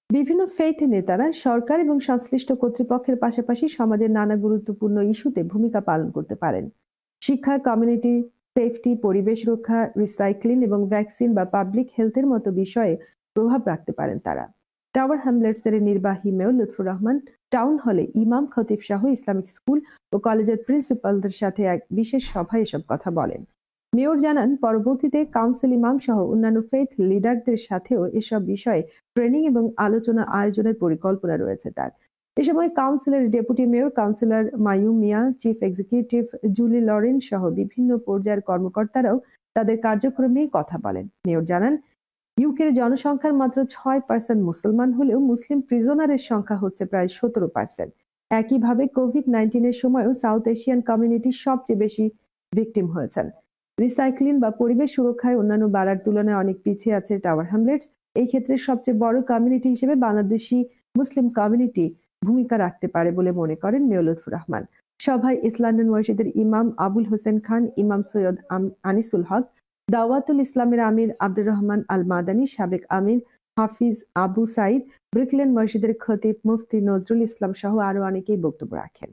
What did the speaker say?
বিভিন্ন ফেইথ নেতারা সরকার এবং সংশ্লিষ্ট কর্তৃপক্ষের পাশাপাশি সমাজের নানা গুরুত্বপূর্ণ ইস্যুতে ভূমিকা পালন করতে পারেন। শিক্ষা, কমিউনিটি সেফটি, পরিবেশ রক্ষা, রিসাইক্লিং এবং ভ্যাকসিন বা পাবলিক হেলথের মতো বিষয়ে প্রভাব রাখতে পারেন তারা। টাওয়ার হ্যামলেটস এর নির্বাহী মেয়র লুৎফুর রহমান টাউন হলে ইমাম, খতিব সহ ইসলামিক স্কুল ও কলেজের প্রিন্সিপালদের সাথে এক বিশেষ সভায় এসব কথা বলেন। মেয়র জানান, পরবর্তীতে কাউন্সিল ইমাম সহ অন্যান্য ফেইথ লিডারদের সাথেও এসব বিষয়ে ট্রেনিং এবং আলোচনা আয়োজনের পরিকল্পনা রয়েছে তার। এ সময় কাউন্সিলের ডেপুটি মেয়র কাউন্সিলর মায়ুম মিয়া, চিফ এক্সিকিউটিভ জুলি লরেন সহ বিভিন্ন পর্যায়ের কর্মকর্তারাও তাদের কার্যক্রমে কথা বলেন। মেয়র জানান, ইউকের জনসংখ্যার মাত্র 6% মুসলমান হলেও মুসলিম প্রিজনারের সংখ্যা হচ্ছে প্রায় 17%। একইভাবে কোভিড-19 এর সময়ও সাউথ এশিয়ান কমিউনিটি সবচেয়ে বেশি ভিকটিম হয়েছেন। রিসাইক্লিং বা পরিবেশ সুরক্ষায় অন্যান্য বাড়ার তুলনায় অনেক পিছিয়ে আছে টাওয়ার হ্যামলেটস। এই ক্ষেত্রে সবচেয়ে বড় কমিউনিটি হিসেবে বাংলাদেশি মুসলিম কমিউনিটি ভূমিকা রাখতে পারে বলে মনে করেন মেয়র লুৎফুর রহমান। সভায় ইস্ট লন্ডন মসজিদের ইমাম আবুল হোসেন খান, ইমাম সৈয়দ আনিসুল হক, দাওয়াতুল ইসলামের আমির আব্দুর রহমান আল মাদানী, সাবেক আমির হাফিজ আবু সাইদ, ব্রিকলেন মসজিদের খতিব মুফতি নজরুল ইসলাম সহ আরো অনেকেই বক্তব্য রাখেন।